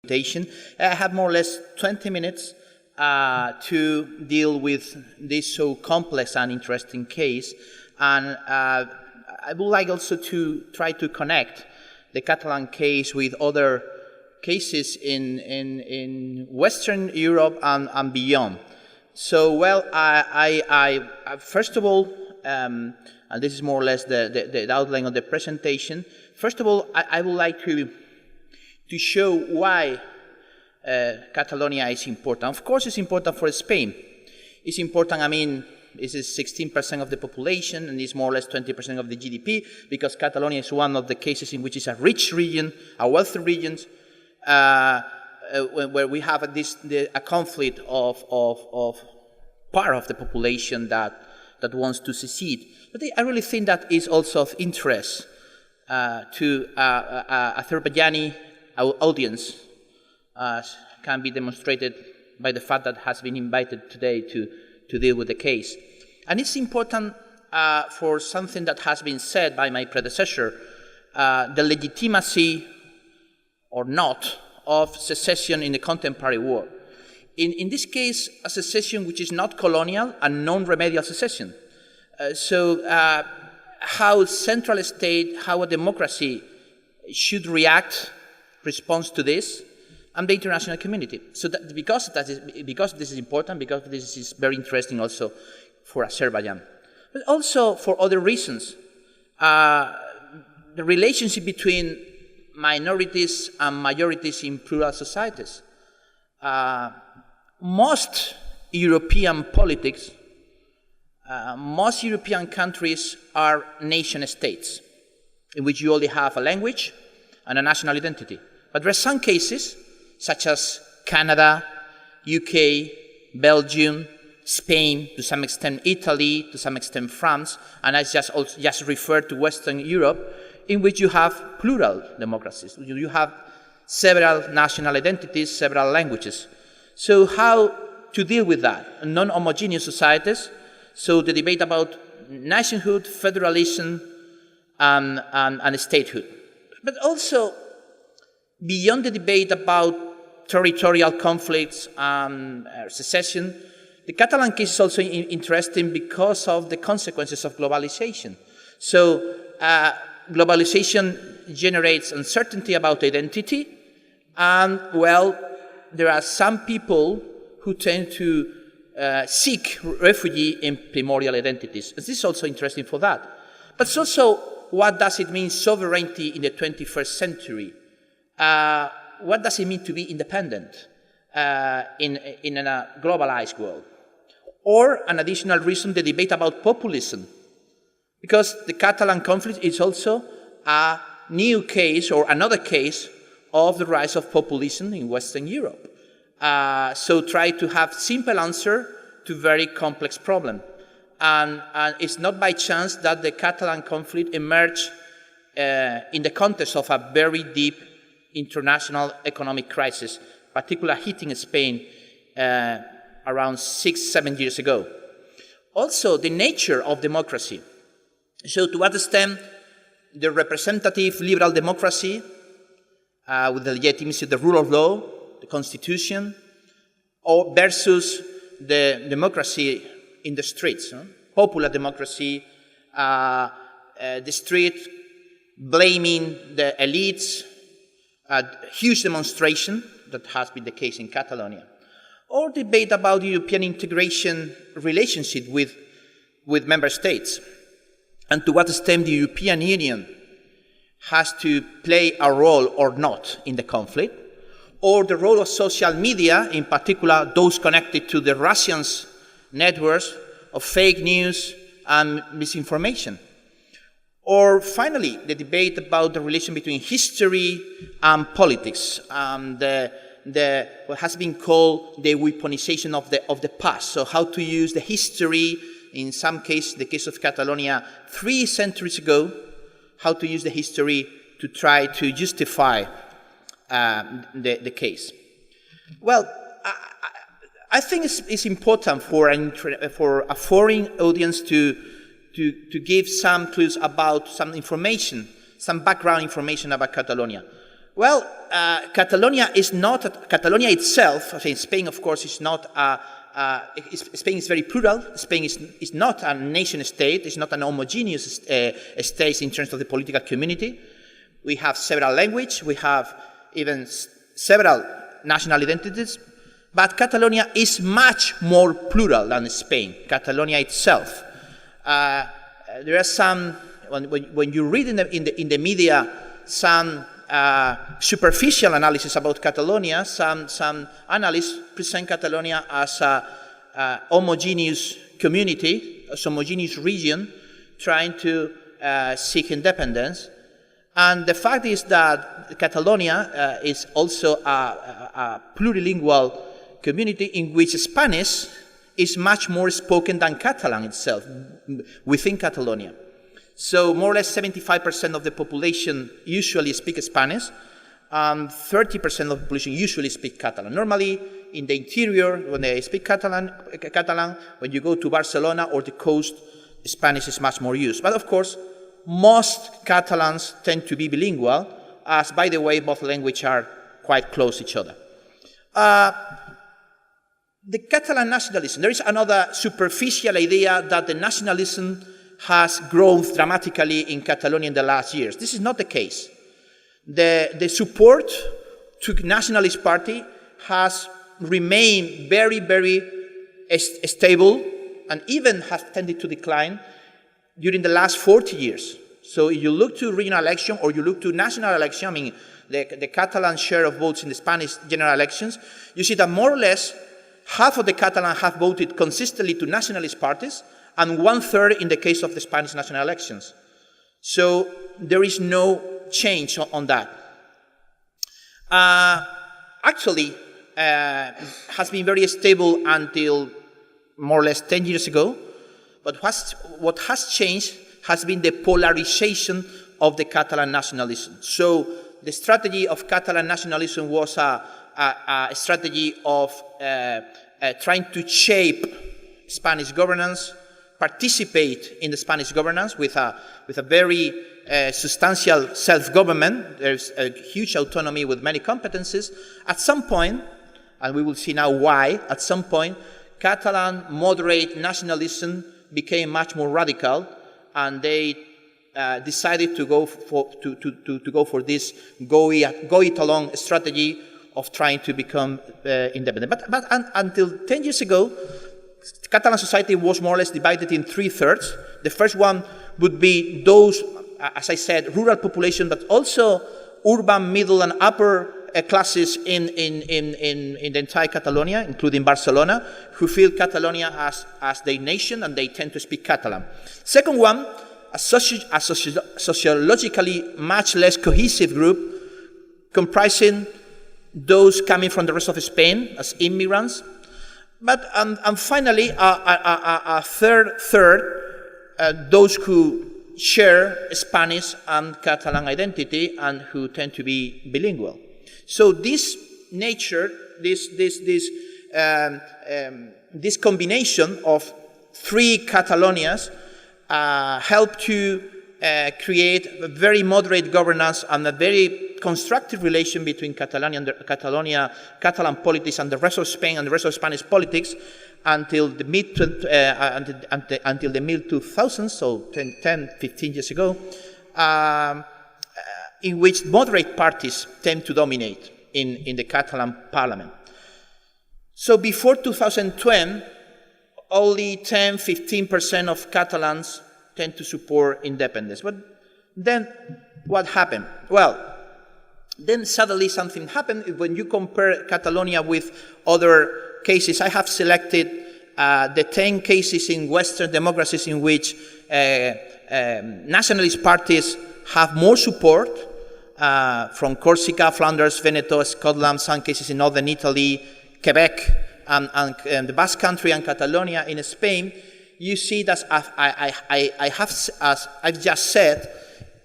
presentation. I have more or less 20 minutes to deal with this so complex and interesting case. And I would like also to try to connect the Catalan case with other cases in Western Europe and beyond. So, well, I first of all, and this is more or less the outline of the presentation. First of all, I would like to show why Catalonia is important. Of course, it's important for Spain. It's important, I mean, this is 16% of the population and it's more or less 20% of the GDP, because Catalonia is one of the cases in which it's a rich region, a wealthy region, where we have a conflict of part of the population that wants to secede. But I really think that is also of interest to a Azerbaijani audience, can be demonstrated by the fact that has been invited today to deal with the case. And it's important for something that has been said by my predecessor, the legitimacy or not of secession in the contemporary world. In this case, a secession which is not colonial and non-remedial secession. How central state, how a democracy should react, response to this, and the international community. So that because this is important, because this is very interesting also for Azerbaijan, but also for other reasons. The relationship between minorities and majorities in plural societies. Most European politics, most European countries are nation states in which you only have a language and a national identity. But there are some cases, such as Canada, UK, Belgium, Spain, to some extent Italy, to some extent France, and I just referred to Western Europe, in which you have plural democracies. You have several national identities, several languages. So how to deal with that? Non-homogeneous societies. So the debate about nationhood, federalism, and statehood. But also, beyond the debate about territorial conflicts and secession, the Catalan case is also interesting because of the consequences of globalization. So globalization generates uncertainty about identity, and, well, there are some people who tend to seek refuge in primordial identities. This is also interesting for that. But it's also, what does it mean, sovereignty in the 21st century? What does it mean to be independent in a globalized world? Or, an additional reason, the debate about populism. Because the Catalan conflict is also a new case, or another case, of the rise of populism in Western Europe. So try to have simple answer to very complex problem. And it's not by chance that the Catalan conflict emerged in the context of a very deep international economic crisis, particularly hitting Spain around 6-7 years ago. Also, the nature of democracy. So to what extent the representative liberal democracy with the legitimacy of the rule of law, the constitution, or versus the democracy in the streets, popular democracy, the street blaming the elites, a huge demonstration that has been the case in Catalonia, or debate about European integration relationship with member states, and to what extent the European Union has to play a role or not in the conflict, or the role of social media, in particular those connected to the Russians' networks of fake news and misinformation. Or finally, the debate about the relation between history and politics, what has been called the weaponization of the past. So how to use the history, in some case, the case of Catalonia 3 centuries ago, how to use the history to try to justify the case. Well, I think it's important for a foreign audience to give some clues about some information, some background information about Catalonia. Well, Catalonia is not, Catalonia itself, I think Spain, of course, is not, Spain is very plural. Spain is not a nation state, it's not an homogeneous state in terms of the political community. We have several languages, we have even several national identities, but Catalonia is much more plural than Spain, Catalonia itself. There are some, when you read in the media some superficial analysis about Catalonia, some analysts present Catalonia as a homogeneous community, a homogeneous region trying to seek independence. And the fact is that Catalonia is also a plurilingual community in which Spanish is much more spoken than Catalan itself within Catalonia. So more or less 75% of the population usually speak Spanish, and 30% of the population usually speak Catalan. Normally, in the interior, when they speak Catalan, when you go to Barcelona or the coast, Spanish is much more used. But of course, most Catalans tend to be bilingual, as, by the way, both languages are quite close to each other. The Catalan nationalism, there is another superficial idea that the nationalism has grown dramatically in Catalonia in the last years. This is not the case. The support to nationalist party has remained very, very stable and even has tended to decline during the last 40 years. So if you look to regional election or you look to national election, I mean, the Catalan share of votes in the Spanish general elections, you see that more or less half of the Catalans have voted consistently to nationalist parties, and 1/3 in the case of the Spanish national elections. So there is no change on that. Actually, has been very stable until more or less 10 years ago, but what has changed has been the polarization of the Catalan nationalism. So the strategy of Catalan nationalism was a strategy of trying to shape Spanish governance, participate in the Spanish governance with a very substantial self-government. There's a huge autonomy with many competencies. At some point, and we will see now why, at some point, Catalan moderate nationalism became much more radical, and they decided to go for this go it along strategy of trying to become independent. But until 10 years ago, Catalan society was more or less divided in 3/3. The first one would be those, as I said, rural population, but also urban, middle, and upper classes in the entire Catalonia, including Barcelona, who feel Catalonia as their nation, and they tend to speak Catalan. Second one, a sociologically much less cohesive group, comprising those coming from the rest of Spain as immigrants. But and finally, a third, those who share Spanish and Catalan identity and who tend to be bilingual. So this nature, this combination of three Catalonias helped to create a very moderate governance and a very constructive relation between Catalan politics and the rest of Spain and the rest of Spanish politics until the mid 2000s, so 10, 15 years ago, in which moderate parties tend to dominate in the Catalan parliament. So before 2010, only 10-15% of Catalans tend to support independence. But then what happened? Well, then suddenly something happened. When you compare Catalonia with other cases, I have selected the 10 cases in Western democracies in which nationalist parties have more support, from Corsica, Flanders, Veneto, Scotland, some cases in northern Italy, Quebec, and the Basque Country and Catalonia in Spain. You see that as I've just said,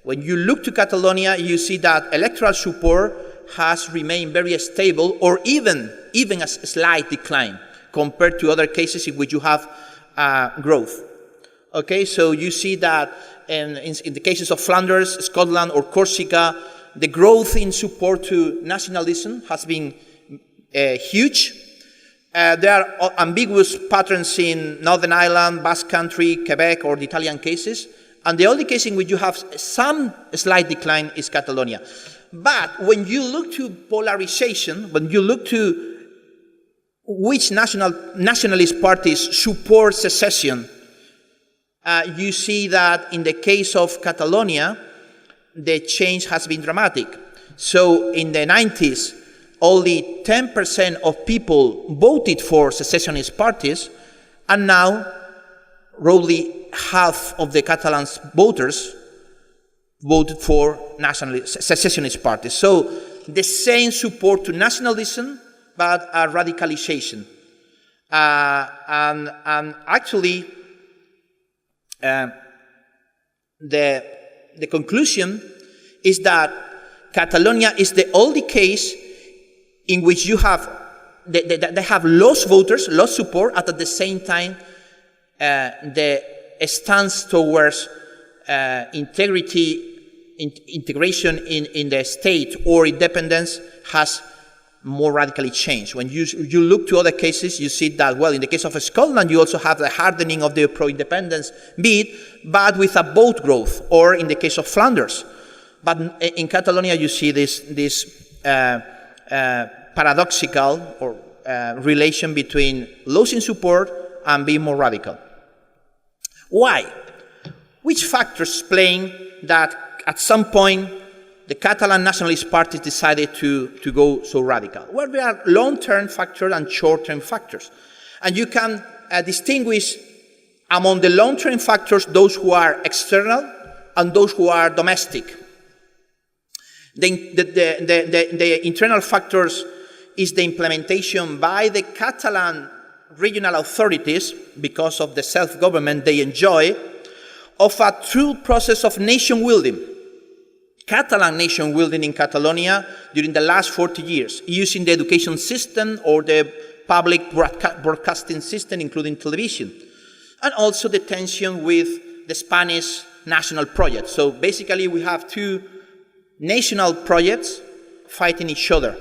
when you look to Catalonia, you see that electoral support has remained very stable, or even a slight decline compared to other cases in which you have growth. Okay, so you see that in the cases of Flanders, Scotland, or Corsica, the growth in support to nationalism has been huge. There are ambiguous patterns in Northern Ireland, Basque Country, Quebec, or the Italian cases. And the only case in which you have some slight decline is Catalonia. But when you look to polarization, when you look to which nationalist parties support secession, you see that in the case of Catalonia, the change has been dramatic. So in the 90s, only 10% of people voted for secessionist parties, and now roughly half of the Catalan voters voted for secessionist parties. So the same support to nationalism, but a radicalization. And actually, the conclusion is that Catalonia is the only case in which you have they have lost voters, lost support, at the same time the stance towards integration in the state or independence has more radically changed. When you look to other cases, you see that, well, in the case of Scotland, you also have the hardening of the pro-independence bid, but with a vote growth, or in the case of Flanders. But in Catalonia, you see this paradoxical or relation between losing support and being more radical. Why? Which factors explain that at some point the Catalan nationalist parties decided to go so radical? Well, there are long-term factors and short-term factors. And you can distinguish among the long-term factors those who are external and those who are domestic. The internal factors is the implementation by the Catalan regional authorities, because of the self-government they enjoy, of a true process of nation-building. Catalan nation-building in Catalonia during the last 40 years, using the education system or the public broadcasting system, including television, and also the tension with the Spanish national project. So basically we have two national projects fighting each other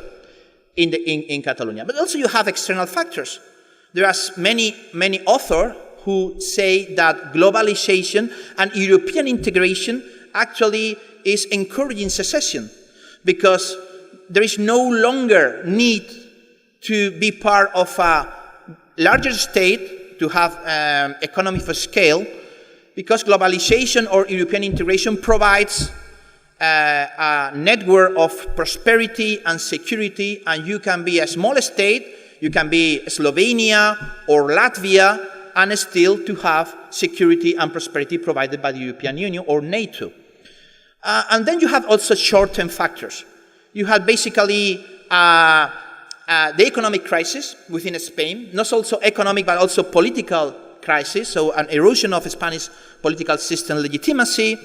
in Catalonia. But also you have external factors. There are many authors who say that globalization and European integration actually is encouraging secession, because there is no longer need to be part of a larger state to have economies of scale, because globalization or European integration provides a network of prosperity and security, and you can be a small state, you can be Slovenia or Latvia, and still to have security and prosperity provided by the European Union or NATO. And then you have also short-term factors. You have basically the economic crisis within Spain, not also economic but also political crisis, so an erosion of Spanish political system legitimacy,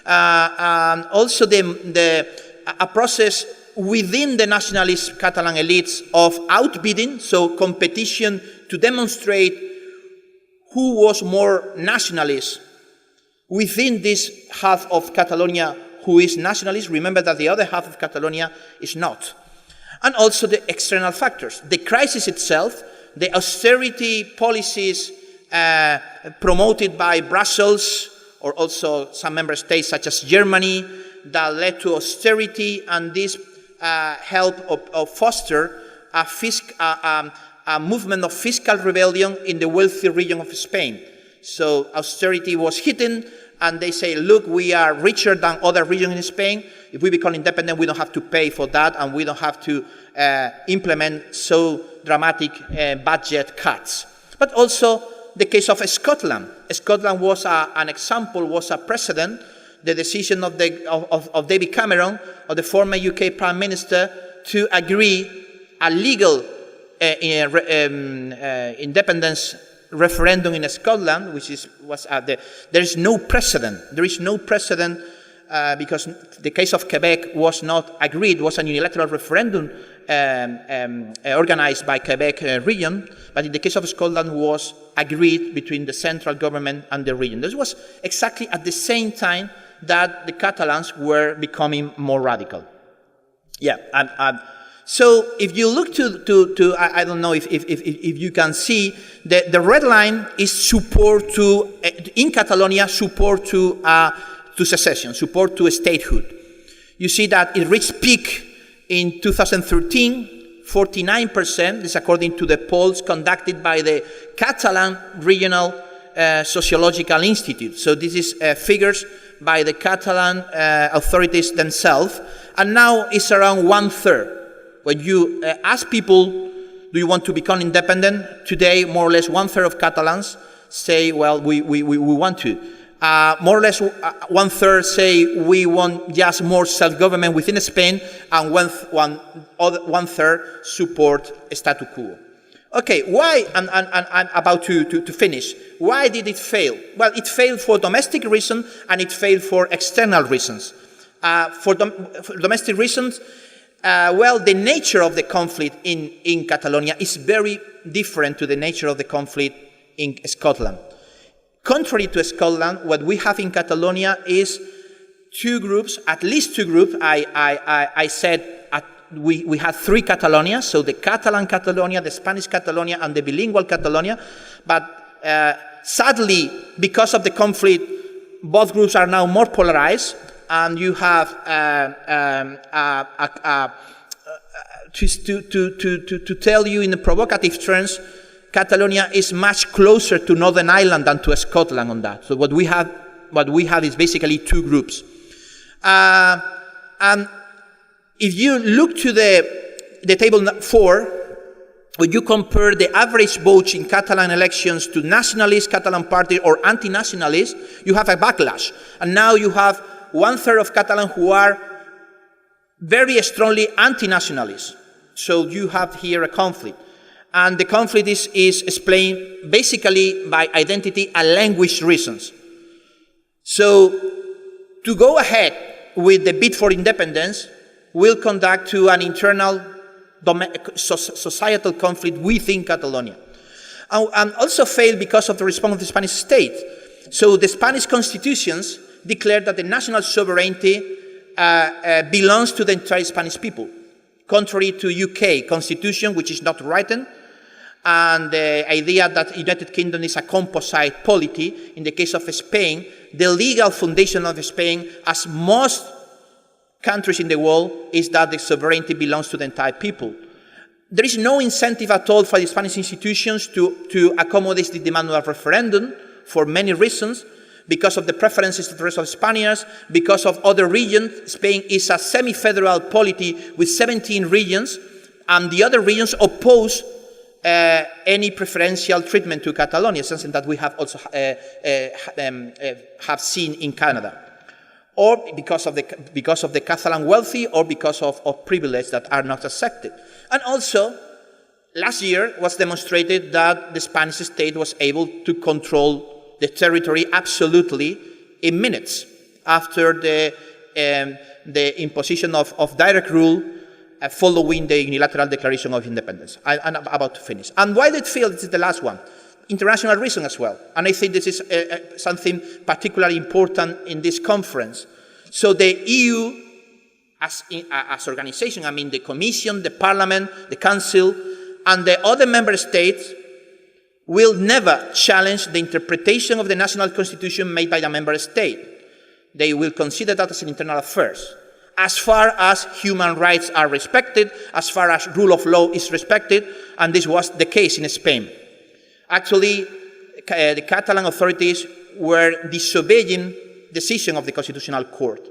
and also a process within the nationalist Catalan elites of outbidding, so competition to demonstrate who was more nationalist within this half of Catalonia who is nationalist. Remember that the other half of Catalonia is not. And also the external factors. The crisis itself, the austerity policies promoted by Brussels, or also some member states such as Germany, that led to austerity, and this helped foster a movement of fiscal rebellion in the wealthy region of Spain. So austerity was hitting, and they say, look, we are richer than other regions in Spain. If we become independent, we don't have to pay for that, and we don't have to implement so dramatic budget cuts. But also the case of Scotland. Scotland was an example, was a precedent. The decision of David Cameron, of the former UK Prime Minister, to agree a legal independence referendum in Scotland, which there is no precedent. There is no precedent because the case of Quebec was not agreed. It was an unilateral referendum organized by Quebec region, but in the case of Scotland was agreed between the central government and the region. This was exactly at the same time that the Catalans were becoming more radical. Yeah. So if you look to I don't know if you can see the red line is support to in Catalonia, support to secession, support to statehood. You see that it reached peak in 2013, 49%. This according to the polls conducted by the Catalan Regional Sociological Institute. So this is figures by the Catalan authorities themselves, and now it's around 1/3. When you ask people, do you want to become independent? Today, more or less 1/3 of Catalans say, well, we want to. More or less 1/3 say we want just more self-government within Spain, and 1/3 support statu quo. Okay, why, and I'm about to finish, why did it fail? Well, it failed for domestic reasons, and it failed for external reasons. For domestic reasons, well, the nature of the conflict in Catalonia is very different to the nature of the conflict in Scotland. Contrary to Scotland, what we have in Catalonia is two groups, at least two groups. I said we have three Catalonias, so the Catalan Catalonia, the Spanish Catalonia, and the bilingual Catalonia. But sadly, because of the conflict, both groups are now more polarized, and you have to tell you in the provocative terms, Catalonia is much closer to Northern Ireland than to Scotland on that. So what we have is basically two groups. And if you look to the table 4, when you compare the average votes in Catalan elections to nationalist Catalan party or anti-nationalist, you have a backlash. And now you have 1/3 of Catalans who are very strongly anti-nationalist. So you have here a conflict. And the conflict is explained basically by identity and language reasons. So to go ahead with the bid for independence will conduct to an internal societal conflict within Catalonia. And also failed because of the response of the Spanish state. So the Spanish constitutions declared that the national sovereignty belongs to the entire Spanish people, contrary to UK constitution, which is not written, and the idea that the United Kingdom is a composite polity. In the case of Spain, the legal foundation of Spain, as most countries in the world, is that the sovereignty belongs to the entire people. There is no incentive at all for the Spanish institutions to accommodate the demand of a referendum for many reasons, because of the preferences of the rest of Spaniards, because of other regions. Spain is a semi-federal polity with 17 regions, and the other regions oppose any preferential treatment to Catalonia, something that we have also have seen in Canada, or because of the Catalan wealthy, or because of privileges that are not accepted. And also, last year was demonstrated that the Spanish state was able to control the territory absolutely in minutes after the imposition of direct rule following the unilateral declaration of independence. I'm about to finish. And why did it fail? This is the last one. International reason as well. And I think this is something particularly important in this conference. So the EU as organization, I mean the Commission, the Parliament, the Council, and the other member states will never challenge the interpretation of the national constitution made by the member state. They will consider that as an internal affair. As far as human rights are respected, as far as rule of law is respected, and this was the case in Spain. Actually, the Catalan authorities were disobeying decision of the Constitutional Court.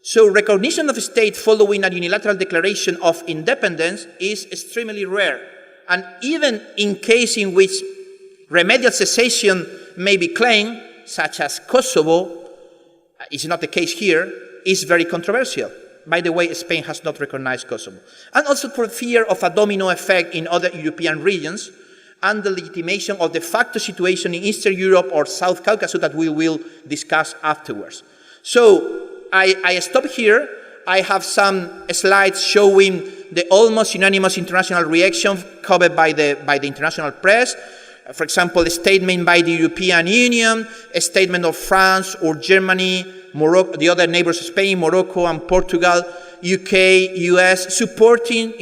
So recognition of a state following a unilateral declaration of independence is extremely rare. And even in case in which remedial cessation may be claimed, such as Kosovo, is not the case here, is very controversial. By the way, Spain has not recognized Kosovo. And also for fear of a domino effect in other European regions, and the legitimation of de facto situation in Eastern Europe or South Caucasus that we will discuss afterwards. So I stop here. I have some slides showing the almost unanimous international reaction covered by the international press. For example, a statement by the European Union, a statement of France or Germany, Morocco, the other neighbors of Spain, Morocco and Portugal, UK, US, supporting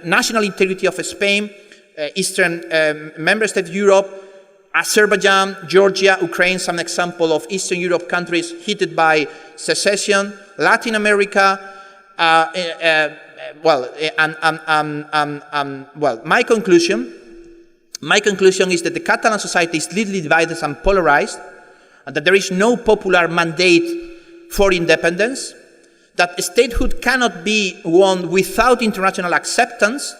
national integrity of Spain, Eastern member state Europe, Azerbaijan, Georgia, Ukraine, some example of Eastern Europe countries hit by secession, Latin America, my conclusion is that the Catalan society is legally divided and polarized, and that there is no popular mandate for independence, that statehood cannot be won without international acceptance,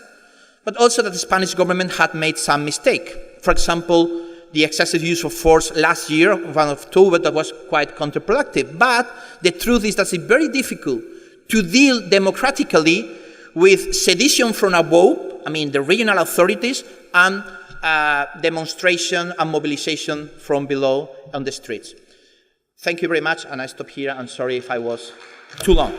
but also that the Spanish government had made some mistake. For example, the excessive use of force last year, 1 October, that was quite counterproductive. But the truth is that it's very difficult to deal democratically with sedition from above, I mean the regional authorities, and demonstration and mobilization from below on the streets. Thank you very much, and I stop here. I'm sorry if I was too long.